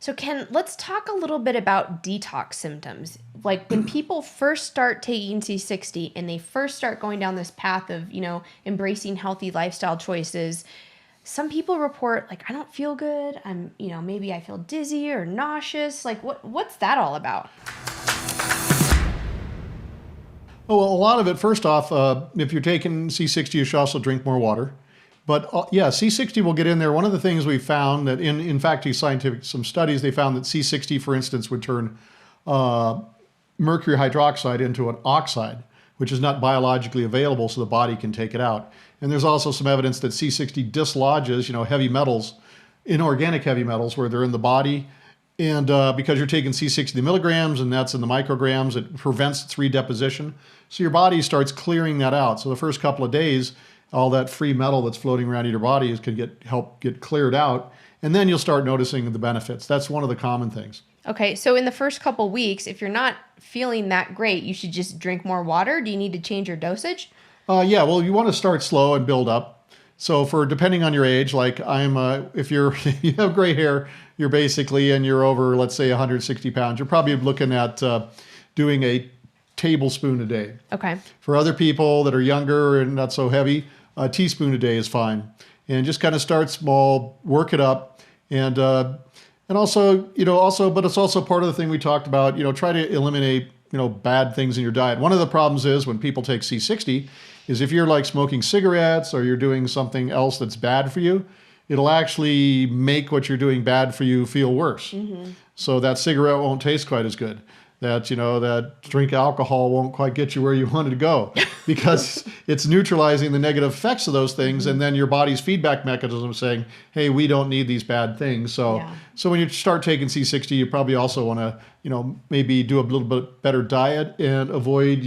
So Ken, let's talk a little bit about detox symptoms. Like when people first start taking C60 and they first start going down this path of, embracing healthy lifestyle choices, some people report like, I don't feel good. Maybe I feel dizzy or nauseous. Like what's that all about? Oh, well, a lot of it, first off, if you're taking C60, you should also drink more water. But yeah, C60 will get in there. One of the things we found that in fact, some studies, they found that C60, for instance, would turn mercury hydroxide into an oxide, which is not biologically available, so the body can take it out. And there's also some evidence that C60 dislodges, heavy metals, inorganic heavy metals, where they're in the body. And because you're taking C60 milligrams, and that's in the micrograms, it prevents its redeposition. So your body starts clearing that out. So the first couple of days, all that free metal that's floating around in your body can help get cleared out. And then you'll start noticing the benefits. That's one of the common things. Okay, so in the first couple weeks, if you're not feeling that great, you should just drink more water. Do you need to change your dosage? Yeah, well, you want to start slow and build up. So depending on your age, like if you have gray hair, you're basically, and you're over, let's say 160 pounds, you're probably looking at doing a tablespoon a day. Okay. For other people that are younger and not so heavy, a teaspoon a day is fine. And just kind of start small, work it up. And also, but it's also part of the thing we talked about, try to eliminate, bad things in your diet. One of the problems is when people take C60 is if you're like smoking cigarettes or you're doing something else that's bad for you, it'll actually make what you're doing bad for you feel worse. Mm-hmm. So that cigarette won't taste quite as good. That drink alcohol won't quite get you where you wanted to go because it's neutralizing the negative effects of those things. Mm-hmm. And then your body's feedback mechanism is saying, hey, we don't need these bad things. So when you start taking C60, you probably also want to, maybe do a little bit better diet and avoid,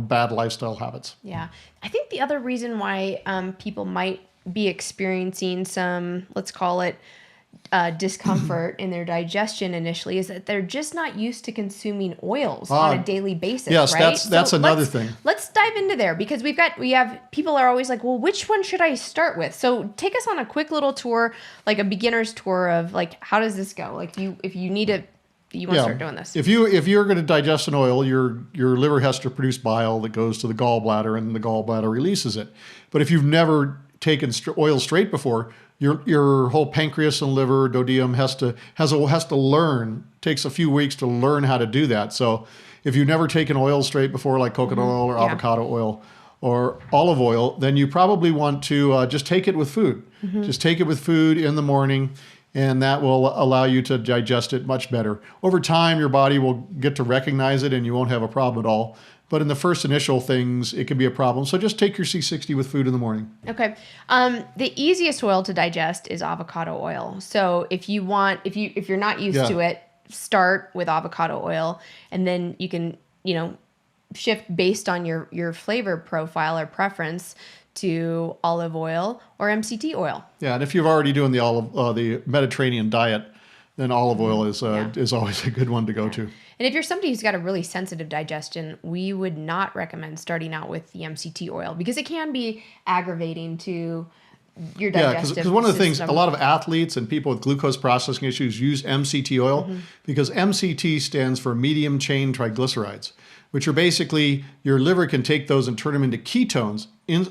bad lifestyle habits. Yeah. I think the other reason why people might be experiencing some, let's call it, discomfort in their digestion initially is that they're just not used to consuming oils on a daily basis. Yes, right? that's another thing. Let's dive into there because we have people are always like, well, which one should I start with? So take us on a quick little tour, like a beginner's tour of like, how does this go? Like if you want to start doing this. If you're going to digest an oil, your liver has to produce bile that goes to the gallbladder and the gallbladder releases it. But if you've never taken oil straight before, your whole pancreas and liver, duodenum has to learn. Takes a few weeks to learn how to do that. So if you've never taken oil straight before, like coconut oil or avocado oil or olive oil, then you probably want to just take it with food. Mm-hmm. Just take it with food in the morning, and that will allow you to digest it much better. Over time, your body will get to recognize it, and you won't have a problem at all. But in the first initial things, it can be a problem. So just take your C60 with food in the morning. Okay. The easiest oil to digest is avocado oil. So if you're not used to it, start with avocado oil, and then you can, shift based on your flavor profile or preference to olive oil or MCT oil. Yeah, and if you're already doing the Mediterranean diet, then olive oil is always a good one to go to. And if you're somebody who's got a really sensitive digestion, we would not recommend starting out with the MCT oil because it can be aggravating to your digestive system. Because one of the things, a lot of athletes and people with glucose processing issues use MCT oil because MCT stands for medium chain triglycerides, which are basically your liver can take those and turn them into ketones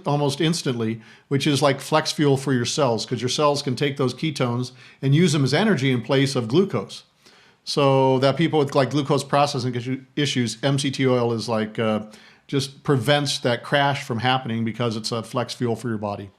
almost instantly, which is like flex fuel for your cells because your cells can take those ketones and use them as energy in place of glucose. So that people with like glucose processing issues, MCT oil is like just prevents that crash from happening because it's a flex fuel for your body.